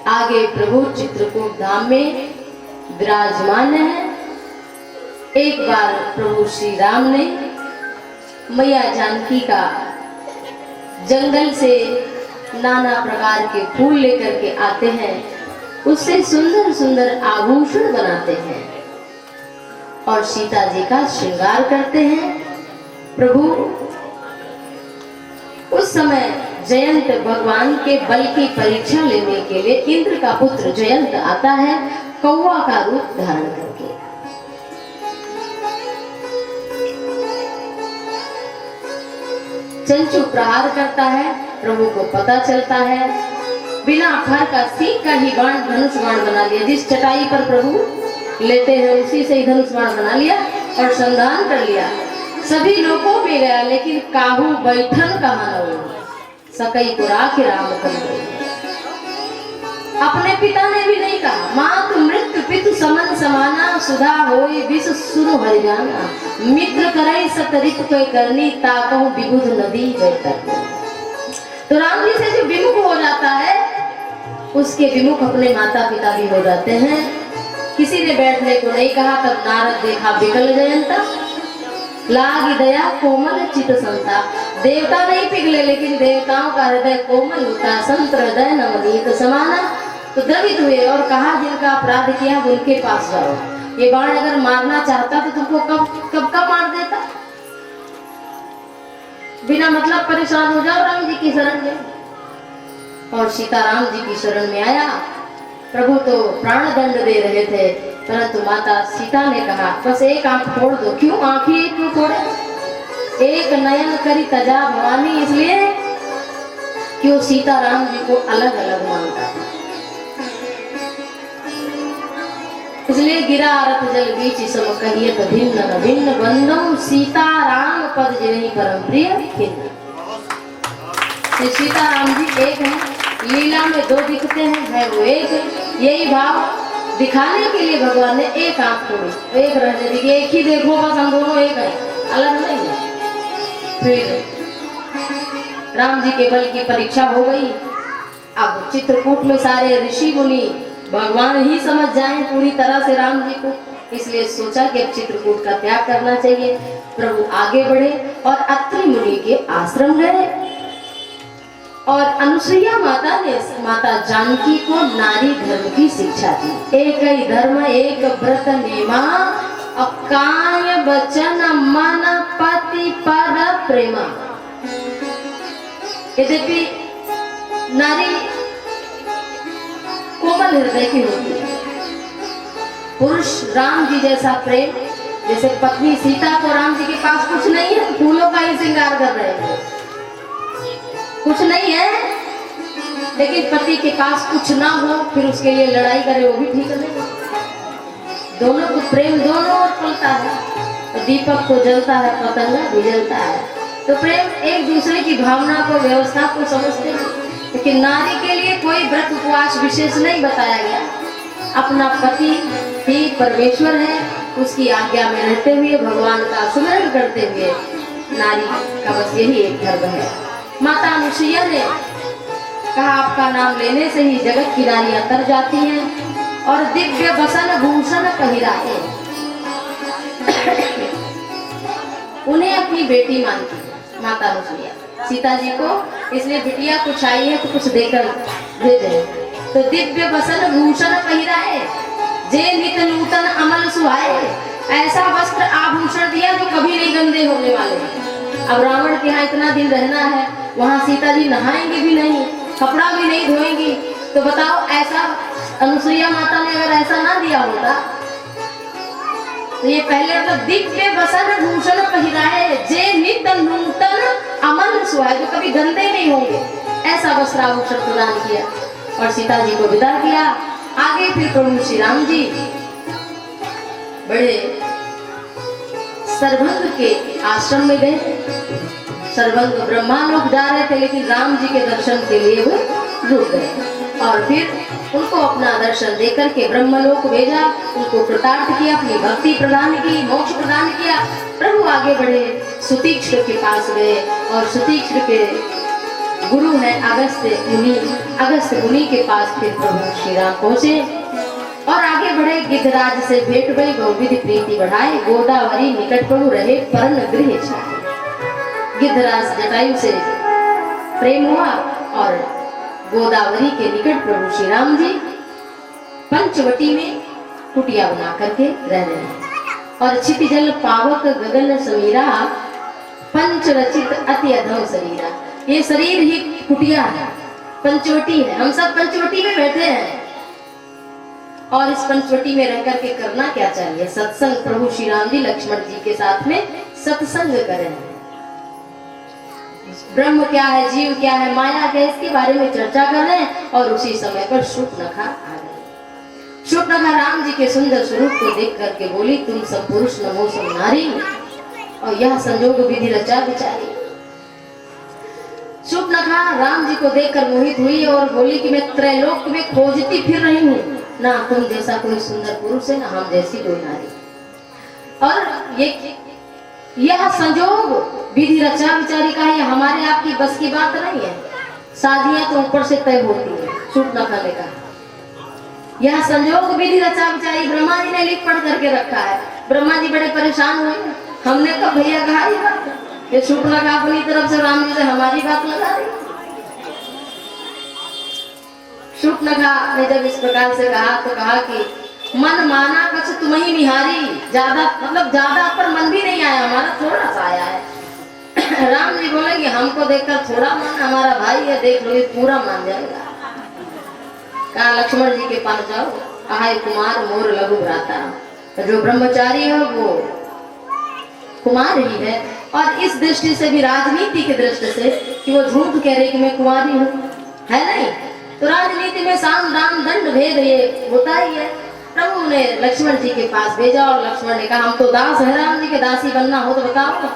आगे प्रभु चित्रकूट धाम में विराजमान है। एक बार प्रभु श्री राम ने मैया जानकी का जंगल से नाना प्रकार के फूल लेकर के आते हैं, उससे सुंदर सुंदर आभूषण बनाते हैं और सीता जी का श्रृंगार करते हैं। प्रभु उस समय जयंत भगवान के बल की परीक्षा लेने के लिए इंद्र का पुत्र जयंत आता है कौवा का रूप धारण करके। चंचू प्रहार करता है, प्रभु को पता चलता है, बिना फर का सीख का ही बाण धनुष बाण बना लिया। जिस चटाई पर प्रभु लेते हैं उसी से ही धनुष बाण बना लिया और संधान कर लिया। सभी लोगों में गया लेकिन काहू बैठन कहाँ न सकई को राख राम कर। अपने पिता ने भी नहीं कहा, मात मृत्यु पितु समन समाना, सुधा होई विष सुरु हरिजाना, मित्र करे सतरित कोई करनी, ताकहु विबुध नदी बेहतर। तो राम जी से जो विमुख हो जाता है उसके विमुख अपने माता पिता भी हो जाते हैं। किसी ने बैठने को नहीं कहा, तब नारद देखा विकल जयंता, लागी दया कोमल चित संता। देवता नहीं पिघले लेकिन देवताओं का हृदय कोमल होता, संत हृदय नवनीत समाना। तो द्रवित हुए और कहा जिनका अपराध किया उनके पास जाओ। ये बाण अगर मारना चाहता तो तुमको कब मार देता। बिना मतलब परेशान हो जाओ, राम जी की शरण में। और सीताराम जी की शरण में आया। प्रभु तो प्राण दंड दे रहे थे, परंतु माता सीता ने कहा बस एक आंख फोड़ दो। क्यों आंख ही क्यों फोड़े? एक नयन करी तजा भवानी, इसलिए क्यों सीताराम जी को अलग अलग मानता था। इसलिए गिरा रथ जल बीच सम कहियत भिन्न न भिन्न, बंधु सीताराम पद जिन्हीं परम प्रिय खिन्न। सीताराम जी एक है, लीला में दो दिखते हैं, है वो एक। यही भाव दिखाने के लिए भगवान ने एक आंख फोड़ी, एक रहने दी, एक ही देखो बस, हम दोनों एक है, अलग नहीं है। फिर राम जी के बल की परीक्षा हो गई। अब चित्रकूट में सारे ऋषि मुनि भगवान ही समझ जाएं पूरी तरह से राम जी को, इसलिए सोचा कि अब चित्रकूट का त्याग करना चाहिए। प्रभु आगे बढ़े और अत्रि मुनि के आश्रम गए और अनुसुईया माता ने माता जानकी को नारी धर्म की शिक्षा दी। एक ही धर्म एक व्रत नेमा, अकाय वचन मन पति पर प्रेमा। यद्यपि नारी कोमल हृदय की होती है, पुरुष राम जी जैसा प्रेम, जैसे पत्नी सीता को राम जी के पास कुछ नहीं है, फूलों का ही श्रृंगार कर रहे हैं, कुछ नहीं है, लेकिन पति के पास कुछ ना हो फिर उसके लिए लड़ाई करे, वो भी ठीक नहीं। दोनों को प्रेम दोनों ओर फलता है, तो दीपक को जलता है, पतंगा भी जलता है। तो प्रेम एक दूसरे की भावना को, व्यवस्था को समझते हैं। लेकिन नारी के लिए कोई व्रत उपवास विशेष नहीं बताया गया। अपना पति ही परमेश्वर है, उसकी आज्ञा में रहते हुए भगवान का सुमिरन करते हुए नारी का बस यही एक धर्म है। माता अनुसुईया ने कहा आपका नाम लेने से ही जगत की नारियां तर जाती हैं और दिव्य वसन भूषण पहिराए। उन्हें अपनी बेटी मानती है माता अनुसुईया सीता जी को, इसलिए बिटिया कुछ आई है तो कुछ देकर भेजे। तो दिव्य वसन भूषण पहिराए, जे नित नूतन अमल सुहाए। ऐसा वस्त्र आभूषण दिया जो कभी नहीं गंदे होने वाले हैं। अब रावण के यहाँ इतना दिन रहना है, वहाँ सीता जी नहाएंगी भी नहीं, कपड़ा भी नहीं धोएंगी, तो बताओ ऐसा अनुसुईया माता ने अगर ऐसा ना दिया होता तो ये पहले तो दिव्य वसन भूषण पहिराए, जे नित नूतन अमल सुहाए, जो कभी गंदे नहीं होंगे, ऐसा वस्त्र आभूषण प्रदान किया और सीता जी को विदा किया। आगे फिर प्रभु श्री राम जी बड़े सर्वंग के आश्रम में गए। सर्वंग ब्रह्मा लोग जा रहे थे, लेकिन राम जी के दर्शन के लिए वो रुक गए और फिर उनको अपना दर्शन देकर के ब्रह्मलोक भेजा, उनको कृतार्थ किया, अपनी भक्ति प्रदान की, मोक्ष प्रदान किया। प्रभु आगे बढ़े, सुतीक्ष्ण के पास गए और सुतीक्ष्ण के गुरु है अगस्त्य मुनि, अगस्त्य मुनि के पास फिर प्रभु श्री राम पहुंचे और आगे बढ़े। गिद्धराज से भेंट भई, बहुविधि प्रीति बढ़ाए, गोदावरी निकट प्रभु रहे, पर्ण गृह छाए। गिद्धराज जटायु से प्रेम हुआ और गोदावरी के निकट प्रभु श्री राम जी पंचवटी में कुटिया बना करके रह रहे हैं। और क्षितिजल पावक गगन समीरा, पंच रचित अति अधम शरीरा। ये शरीर ही कुटिया है, पंचवटी है, हम सब पंचवटी में बैठे हैं और इस पंचवटी में रह करके करना क्या चाहिए? सत्संग। प्रभु श्री राम जी लक्ष्मण जी के साथ में सत्संग करें। ब्रह्म क्या है, जीव क्या है, माया क्या है, इसके बारे में चर्चा कर रहे हैं। और उसी समय पर शूर्पणखा आ गई। शूर्पणखा राम जी के सुंदर स्वरूप को देख करके बोली, तुम सब पुरुष नमो सब नारी, और यह संयोग विधि रचा बिचारी। शूर्पणखा राम जी को देखकर मोहित हुई और बोली कि मैं त्रैलोक में खोजती फिर रही हूँ, ना तुम जैसा कोई सुंदर पुरुष है, ना हम जैसी कोई नारी। और यह संयोग विधि रचा बिचारी का है, हमारे आपकी बस की बात नहीं है। शादियां तो ऊपर से तय होती है। शूर्पणखा ने कहा यह संयोग विधि रचा बिचारी ब्रह्मा जी ने लिख पढ़ करके रखा है। ब्रह्मा जी बड़े परेशान हुए, हमने कहा भैया कहा ये बात, ये शूर्पणखा अपनी तरफ से राम जी से हमारी बात लगा रही। शूर्पणखा ने जब इस प्रकार से कहा तो कहा कि मन माना कछ तुम ही निहारी, ज्यादा मतलब ज्यादा पर मन भी नहीं आया, हमारा थोड़ा सा आया है। राम जी बोले कि हमको देखकर थोड़ा मन, हमारा भाई है, देख लो ये पूरा मान जाएगा। कहा लक्ष्मण जी के पास जाओ, आहाय कुमार मोर लघु भ्राता। तो जो ब्रह्मचारी है वो कुमार ही है। और इस दृष्टि से भी, राजनीति की दृष्टि से, कि वो झूठ कह रही कि मैं कुमारी हूँ, है नहीं? तो राजनीति में साम दाम दंड भेद ये होता ही है। प्रभु ने लक्ष्मण जी के पास भेजा और लक्ष्मण ने कहा हम तो दास है, राम जी के दासी बनना हो तो बताओ,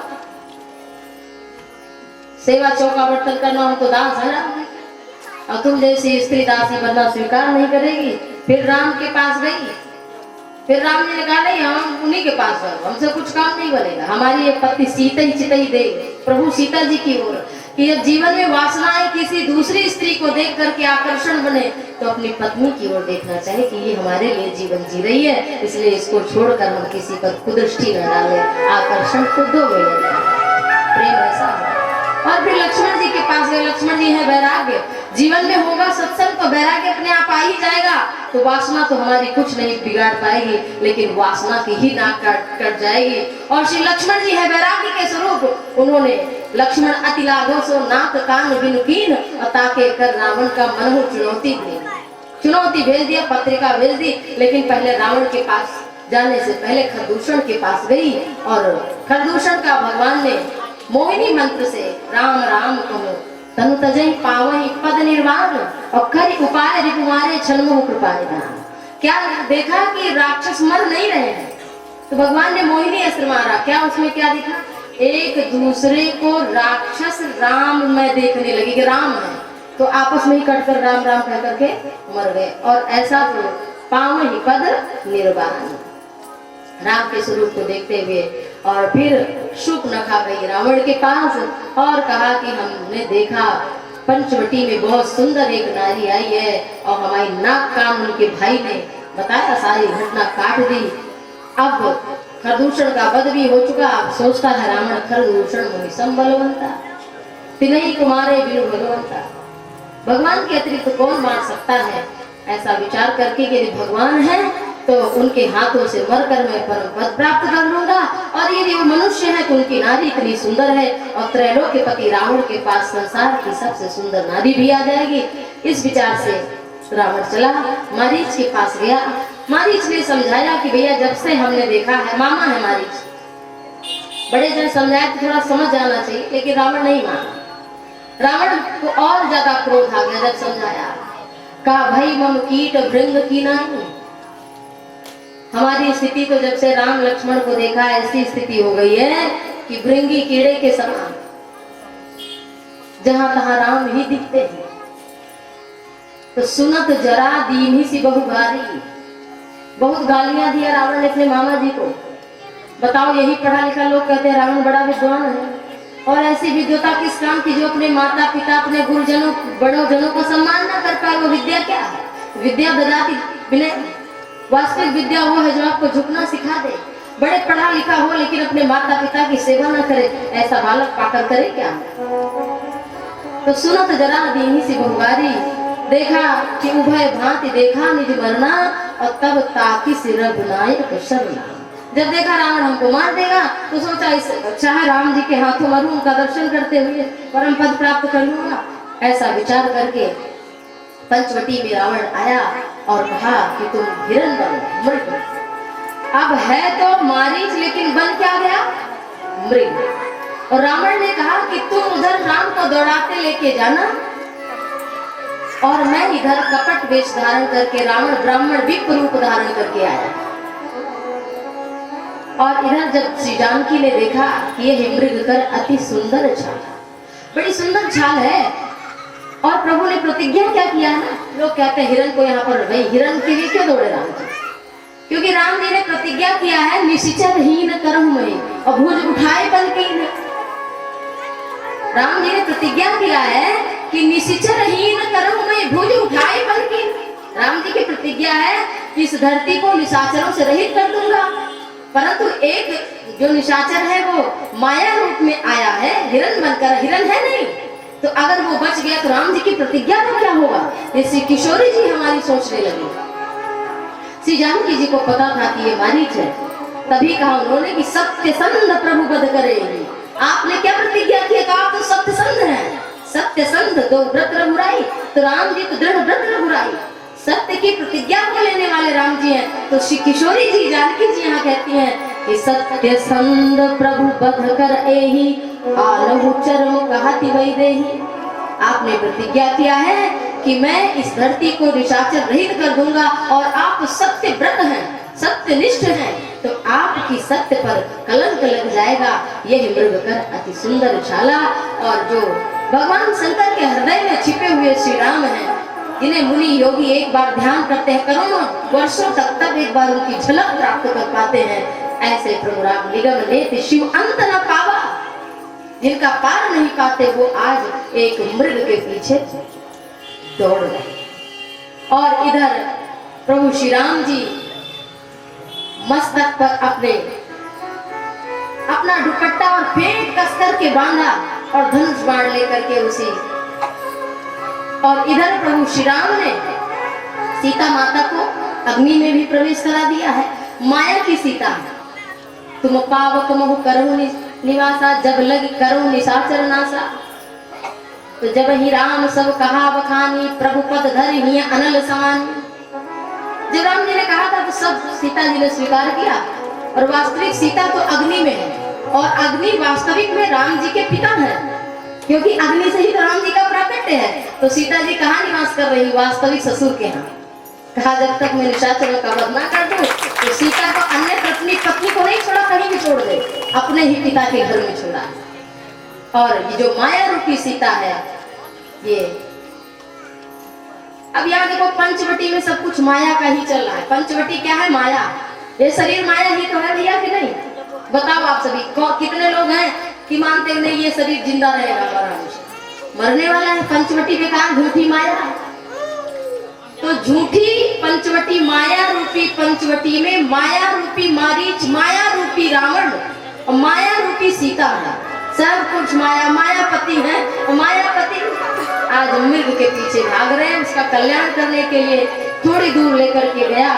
सेवा चौका बर्तन करना हो तो दास है राम जी, और तुम जैसी स्त्री दासी बनना स्वीकार नहीं करेगी। फिर राम के पास गई, फिर राम जी ने कहा नहीं हम उन्हीं के पास जाओ, हमसे कुछ काम नहीं बनेगा, हमारी ये पति सीता ही चितई दे। प्रभु सीता जी की ओर कि जब जीवन में वासनाएं किसी दूसरी स्त्री को देख करके आकर्षण बने तो अपनी पत्नी की ओर देखना चाहिए कि ये हमारे लिए जीवन जी रही है, इसलिए इसको छोड़कर हम किसी पर कुदृष्टि न डालें। आकर्षण तो 2 मिनट का, प्रेम ऐसा है। और फिर लक्ष्मण जी के पास गए। लक्ष्मण जी है वैराग्य, जीवन में होगा सत्संग तो वैराग्य अपने आप आ ही जाएगा। तो वासना तो हमारी कुछ नहीं बिगाड़ पाएगी, लेकिन वासना की ही नाक कट जाएगी। और श्री लक्ष्मण जी है वैराग्य के स्वरूप। उन्होंने लक्ष्मण अति लाघो सो नाक कान बिनु कीन और ताके कर रावण का मनहु चुनौती भेज दिया, पत्रिका भेज दी। लेकिन पहले रावण के पास जाने से पहले खरदूषण के पास गई और खरदूषण का भगवान ने मोहिनी मंत्र से राम राम कहो तनु तजहि पावहि पद निर्वाण और करि उपाय रिपुमारे छलमोह कृपाय राम। क्या देखा कि राक्षस मर नहीं रहे हैं, तो भगवान ने मोहिनी अस्त्र मारा। क्या उसमें क्या दिखा? एक दूसरे को राक्षस राम में देखने लगे कि राम है, तो आपस में ही कटकर राम राम कह करके मर गए। और ऐसा तो पावहि पद निर्वाण, राम के स्वरूप को देखते हुए। और फिर शूर्पणखा गई रावण के पास और कहा कि हमने देखा पंचवटी में बहुत सुंदर एक नारी आई है और हमारी नाक कान उनके भाई ने बताया, सारी घटना काट दी। अब खरदूषण का वध भी हो चुका। अब सोचता है रावण खरदूषण मुनि बलवंता तिनहि कुमारे बिनु भगवंता, भगवान के अतिरिक्त कौन मार सकता है। ऐसा विचार करके यदि भगवान है तो उनके हाथों से मरकर मैं परम पद प्राप्त कर लूंगा, और यदि वो मनुष्य है तो उनकी नारी इतनी सुंदर है और त्रैलोक्य पति रावण के पास संसार की सबसे सुंदर नारी भी आ जाएगी। इस विचार से रावण चला, मारीच के पास गया। मारीच ने समझाया कि भैया जब से हमने देखा है, मामा है मारीच, बड़े जन समझाया तो थोड़ा समझ जाना चाहिए, लेकिन रावण नहीं माना। रावण को और ज्यादा क्रोध आ गया जब समझाया। कहा भाई मम कीट भृंग की नहीं, हमारी स्थिति तो जब से राम लक्ष्मण को देखा ऐसी स्थिति हो गई है कि भृंगी कीड़े के समान जहां तहां राम ही दिखते हैं। तो सुनत जरा दीनी सी बहु भारी, बहुत गालियां दिया रावण ने अपने मामा जी को। बताओ, यही पढ़ा लिखा लोग कहते हैं रावण बड़ा विद्वान है, और ऐसी विद्वता किस काम की जो अपने माता पिता अपने गुरुजनों बड़ों जनों का सम्मान ना कर पाए। वो विद्या क्या है? विद्या ददाति विनय, वास्तविक विद्या वो है जो आपको झुकना सिखा दे। बड़े पढ़ा लिखा हो लेकिन अपने माता पिता की सेवा न करे, ऐसा बालक पाकर करे क्या? तो सुनो तो जरा दीनी सी बहुवारी, देखा कि उभय भांति देखा निज मरना और तब ताकि सिर विनायक शरणा। जब देखा रावण हमको मार देगा तो सोचा इस अच्छा है राम जी के हाथों मरूं, उनका दर्शन करते हुए परम पद प्राप्त कर लूंगा। ऐसा विचार करके पंचवटी में रावण आया और कहा कि तुम हिरण बनो, मृग। अब है तो मारीच लेकिन बन क्या गया? मृग। और रावण ने कहा कि तुम उधर राम को दौड़ाते लेके जाना और मैं इधर कपट वेश धारण करके, रावण ब्राह्मण विप्र रूप धारण करके आया। और इधर जब श्री जानकी ने देखा कि यह मृग कर अति सुंदर छाल, बड़ी सुंदर छाल है। और प्रभु ने प्रतिज्ञा क्या किया है ना, लोग कहते हैं हिरण को यहाँ पर, भाई हिरण के लिए क्यों दौड़े राम जी? क्योंकि राम जी ने प्रतिज्ञा किया है निशिचर हीन करहु मैं और भुज उठाए बन के ही। राम जी ने प्रतिज्ञा किया है कि निशिचर हीन करहु मैं भुज उठाए बन के। राम जी की प्रतिज्ञा है कि इस धरती को निशाचरों से रहित कर दूंगा। परंतु एक जो निशाचर है वो माया रूप में आया है, हिरण बनकर, हिरण है नहीं। तो अगर वो बच गया तो राम जी की प्रतिज्ञा का क्या होगा? जैसे किशोरी जी हमारी सोचने लगी। श्री जानकी जी को पता था कि ये मारीच है, तभी कहा उन्होंने कि सत्य संध प्रभु बध करेगी। आपने क्या प्रतिज्ञा की? कहा आप तो सत्य संध है, सत्य संध दो व्रत रघुराई। तो राम जी तो दृढ़ व्रत रघुराई, सत्य की प्रतिज्ञा को लेने वाले राम जी हैं। तो श्री किशोरी जी जानकी जी यहाँ कहती हैं कि सत्य संध प्रभु बध कर एही आलहु चरम कहति वैदेही। आपने प्रतिज्ञा किया है कि मैं इस धरती को निशाचर रहित कर दूंगा, और आप सत्य व्रत हैं, सत्यनिष्ठ हैं, तो आपकी सत्य पर कलंक लग जाएगा। यह मृग कर अति सुंदर छाला। और जो भगवान शंकर के हृदय में छिपे हुए श्री राम हैं, जिन्हें मुनि योगी एक बार ध्यान करते हैं करोड़ों वर्षों तक, तब एक बार उनकी झलक प्राप्त कर पाते हैं। ऐसे प्रभु राम निगम लेते शिव अंत न पावा। जिनका पार नहीं पाते, वो आज एक मृग के पीछे दौड़ रहे। और इधर प्रभु श्री राम जी मस्तक पर अपना दुपट्टा और पेट कस करके बांधा और धनुष बाण लेकर के उसी, और इधर प्रभु श्री राम ने सीता माता को अग्नि में भी प्रवेश करा दिया है। माया की सीता, तुम पावक महु करहु निवासा, जब लग करहु निशाचर नासा। तो जब ही राम सब कहा बखानी, प्रभु पद धर ही अनल समानी। जब राम जी ने कहा था तो सब सीता जी ने स्वीकार किया, और वास्तविक सीता तो अग्नि में है, और अग्नि वास्तविक में राम जी के पिता है, क्योंकि अग्नि से ही तो राम जी का प्राकट्य है। तो सीता जी कहाँ निवास कर रही? वास्तविक ससुर के यहाँ। कहा जब तक मैं निशाचरों का वध ना कर दूं, तो सीता को अन्य पत्नी को नहीं छोड़ा, कहीं भी छोड़ दे, अपने ही पिता के घर में छोड़ा। और ये जो माया रूपी सीता है, ये अब यहाँ देखो पंचवटी में सब कुछ माया का ही चल रहा है। पंचवटी क्या है? माया। ये शरीर माया ही तो है भैया कि नहीं? बताओ आप सभी कितने लोग हैं कि मानते नहीं ये शरीर जिंदा रहेगा, मरने वाला है। पंचवटी बेकार, झूठी माया। तो झूठी पंचवटी, माया रूपी पंचवटी में माया रूपी मारीच, माया रूपी रावण और माया रूपी सीता है। सब कुछ माया, मायापति है। और मायापति आज मृग के पीछे भाग रहे हैं। उसका कल्याण करने के लिए थोड़ी दूर लेकर के गया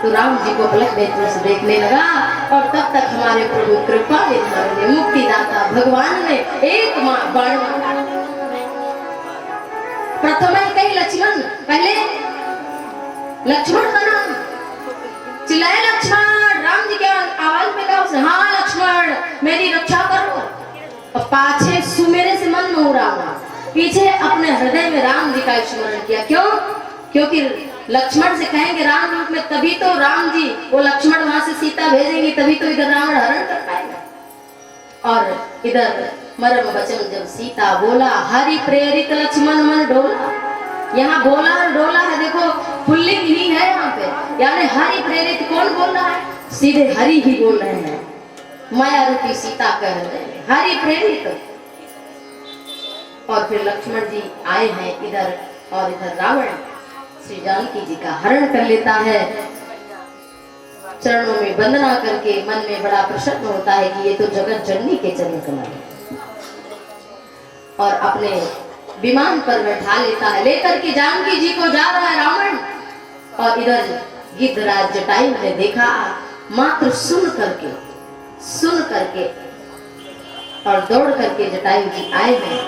तो राम जी को पलक बेहतर से देखने लगा, और तब तक हमारे प्रभु कृपा ने, मुक्तिदाता भगवान ने एक बाण मारा। प्रथम कही लक्ष्मण, पहले लक्ष्मण का नाम चिल्लाए, लक्ष्मण। राम जी के आवाज में कहा उसने, हाँ लक्ष्मण मेरी रक्षा करो। और पाछे सुमेरे से मन मोह रहा, पीछे अपने हृदय में राम जी का स्मरण किया। क्यों? क्योंकि लक्ष्मण से कहेंगे राम रूप में, तभी तो राम जी वो लक्ष्मण वहां से सीता भेजेंगे, तभी तो इधर रावण हरण कर पाएगा। और इधर मर्म वचन जब सीता बोला, हरि प्रेरित लक्ष्मण मन डोला। यहाँ बोला और डोला है, देखो पुल्लिंग ही है यहाँ पे, यानी हरि प्रेरित। कौन बोल रहा है? सीधे हरि ही बोल रहे हैं। माया रूपी सीता कह रहे हैं हरि प्रेरित। और फिर लक्ष्मण जी आए हैं इधर, और इधर रावण श्री जानकी जी का हरण कर लेता है। चरणों में वंदना करके मन में बड़ा प्रसन्न होता है कि ये तो जगत जननी के चरण कमल है, और अपने विमान पर बैठा लेता है। लेकर के जानकी जी को जा रहा है रावण। और इधर गिद्धराज जटायु ने देखा, मात्र सुन करके और दौड़ करके जटायु जी आए हैं।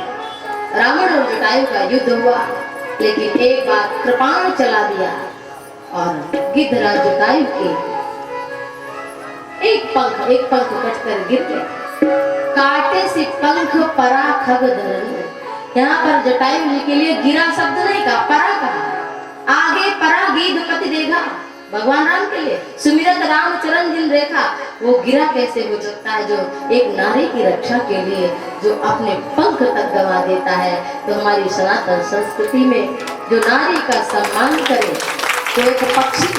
रावण और जटायु का युद्ध हुआ, लेकिन एक बार कृपाण चला दिया और गिद्धराज जटायु के एक पंख कटकर गिर गया। काटे से पंख परा खग धरन। यहाँ पर जटायु जी के लिए गिरा शब्द नहीं कहा, परा कहा। आगे परा गीध पति देगा, भगवान राम के लिए सुमिरत राम चरण जिन रेखा। वो गिरा कैसे हो सकता है जो एक नारी की रक्षा के लिए जो अपने पंख तक गंवा देता है। तो हमारी सनातन संस्कृति में जो नारी का सम्मान करे, तो एक पक्षी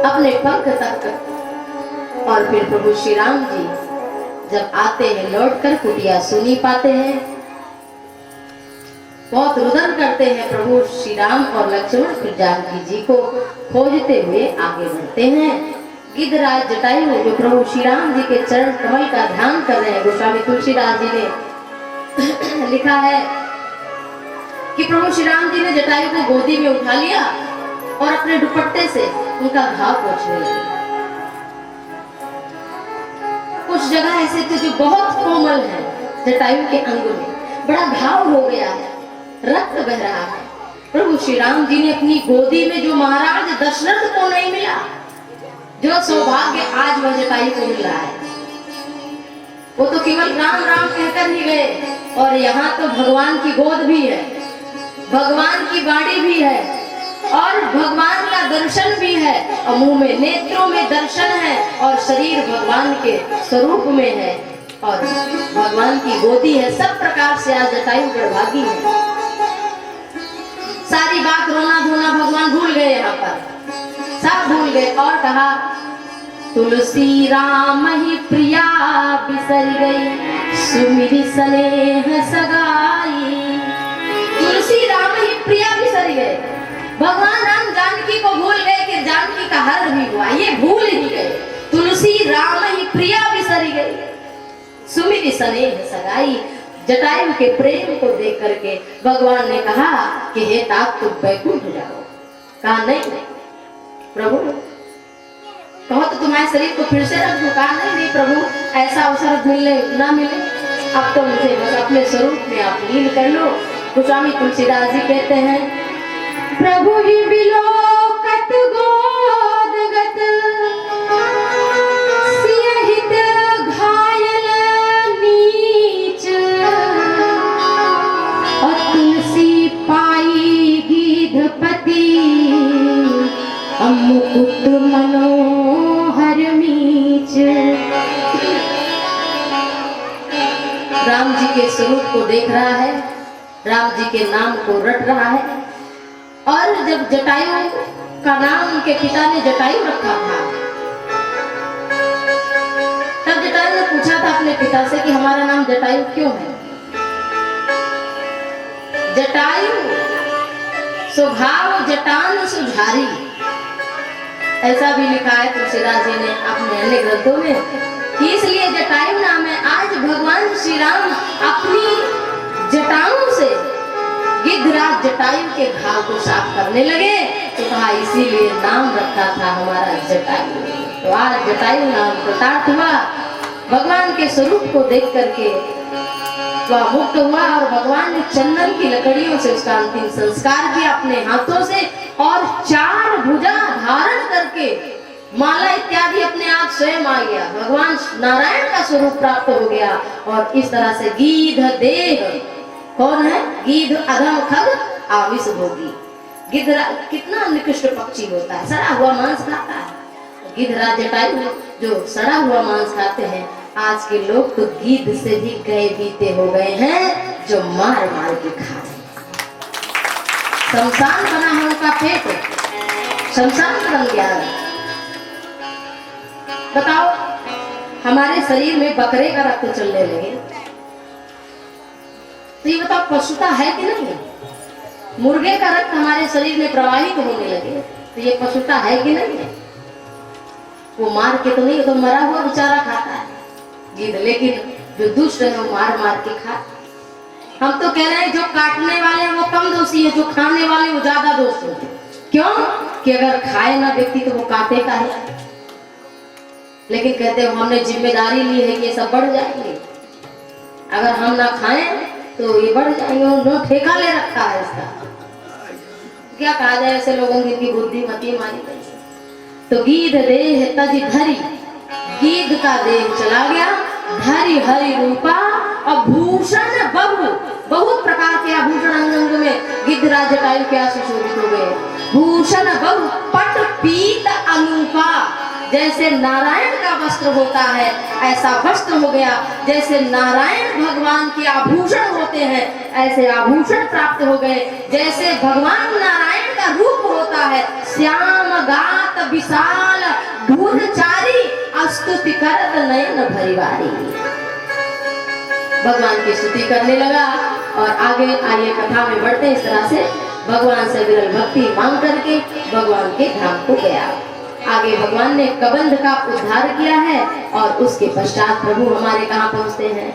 अपने पंख तक। और फिर प्रभु श्री राम जी जब आते हैं लौटकर, कुटिया सुनी पाते हैं, बहुत रुदन करते हैं प्रभु श्री राम और लक्ष्मण। फिर जानकी जी को खोजते हुए आगे बढ़ते हैं। गिद्धराज जटायु जो प्रभु श्री राम जी के चरण कमल का ध्यान कर रहे हैं, गोस्वामी तुलसीदास जी ने लिखा है कि प्रभु श्री राम जी ने जटायु को गोदी में उठा लिया और अपने दुपट्टे से उनका घाव पोंछने लगे। कुछ जगह ऐसे थे जो बहुत कोमल है, जटायु के अंग में बड़ा घाव हो गया है, रक्त बह रहा है। प्रभु श्री राम जी ने अपनी गोदी में जो महाराज दशरथ को नहीं मिला, जो सौभाग्य आज वह जटायु को मिल रहा है, वो तो केवल राम राम कहकर ही गए। और यहाँ तो भगवान की गोद भी है, भगवान की बाड़ी भी है, और भगवान का दर्शन भी है, और मुंह में नेत्रों में दर्शन है, और शरीर भगवान के स्वरूप में है, और भगवान की गोदी है। सब प्रकार से आज जटायु गढ़भागी है। सारी बात रोना धोना भगवान भूल गए, यहाँ पर सब भूल गए और कहा तुलसी राम ही प्रिया बिसर गई, सुमिरी स्नेह सगाई। तुलसी राम ही प्रिया बिसर गए, भगवान राम जानकी को भूल गए कि जानकी का हर भी हुआ, ये भूल ही गए। तुलसी राम ही प्रिया बिसर गई, सुमिरी स्नेह सगाई। जटायु के प्रेम को देख करके भगवान ने कहा कि हे तात तुम बैकुंठ जाओ। कहा नहीं प्रभु, कहो तो तुम्हारे शरीर को फिर से रख दूं। कहा नहीं प्रभु, ऐसा अवसर मिले ना मिले, अब तो मुझे बस अपने स्वरूप में आप लीन कर लो। गोस्वामी तुलसीदास जी कहते हैं, प्रभु ही विलोकत गोदगत सियहित घायल नीच, और तुलसी पाई गिधपति मुकुट मनोहर मीच। राम जी के स्वरूप को देख रहा है, राम जी के नाम को रट रहा है। और जब जटायु का नाम उनके पिता ने जटायु रखा था, तब जटायु ने पूछा था अपने पिता से कि हमारा नाम जटायु क्यों है। जटायु स्वभाव जटान सुझारी, ऐसा भी लिखा है तुलसीदास जी ने अपने अन्य ग्रंथों में कि इसलिए जटायु नाम है। आज भगवान श्री राम अपनी जटाओं से गिद्धराज जटायु के घाव को साफ करने लगे, तो कहा इसीलिए नाम रखा था हमारा जटायु। तो आज जटायु नाम प्रताप हुआ, भगवान के स्वरूप को देख करके वह मुक्त हुआ और भगवान ने चंदन की लकड़ियों से उसका अंतिम संस्कार किया अपने हाथों से, और 4 भुजा धारण करके माला इत्यादि अपने आप स्वयं आ गया। भगवान नारायण का स्वरूप प्राप्त हो गया। और इस तरह से गीध देह, कौन है? गीध अधम खग आविष भोगी। गिद्धराज कितना निकृष्ट पक्षी होता है, सड़ा हुआ मांस खाता है। गिद्धराज जटायु जो सड़ा हुआ मांस खाते हैं, आज के लोग तो गीध से भी गए बीते हो गए हैं, जो मार मार के खा रहे हैं। शमशान बना है उनका पेट, शमशान बन गया है। बताओ, हमारे शरीर में बकरे का रक्त चलने लगे तो ये बताओ पशुता है कि नहीं? मुर्गे का रक्त हमारे शरीर में प्रवाहित होने लगे तो ये पशुता है कि नहीं है? वो मार के तो नहीं, तो मरा हुआ बेचारा खाता है गीध, लेकिन जो दुष्ट है वो मार मार के खा। हम तो कह रहे हैं जो काटने वाले हैं वो कम दोषी है, जो खाने वाले वो ज्यादा दोषी है। क्यों? कि अगर खाए ना व्यक्ति तो वो काटेगा ही। लेकिन कहते हैं हमने जिम्मेदारी ली है कि ये सब बढ़ जाएंगे, अगर हम ना खाएं तो ये बढ़ जाएंगे। उन्होंने ठेका ले रखा है इसका। क्या कहा जाए ऐसे लोगों की बुद्धि मती मारी गई। तो गीध देह तज धरी, गीध का देह चला गया, धरी हरि रूपा और भूषण बहु, बहुत प्रकार के आभूषण अंग में गिद्धराज जटायु क्या सुशोभित हो गए। भूषण बहु पट पीत अनूपा, जैसे नारायण का वस्त्र होता है ऐसा वस्त्र हो गया। जैसे नारायण भगवान के आभूषण होते हैं ऐसे आभूषण प्राप्त हो गए। जैसे भगवान नारायण का रूप होता है, श्याम गात विशाल ढूंढचारी स्तुति करत नयन भरिवारी। भगवान की स्तुति करने लगा। और आगे आइए कथा में बढ़ते। इस तरह से भगवान से विरल भक्ति मांग करके भगवान के धाम को गया। आगे भगवान ने कबंध का उद्धार किया है और उसके पश्चात प्रभु हमारे कहाँ पहुँचते हैं?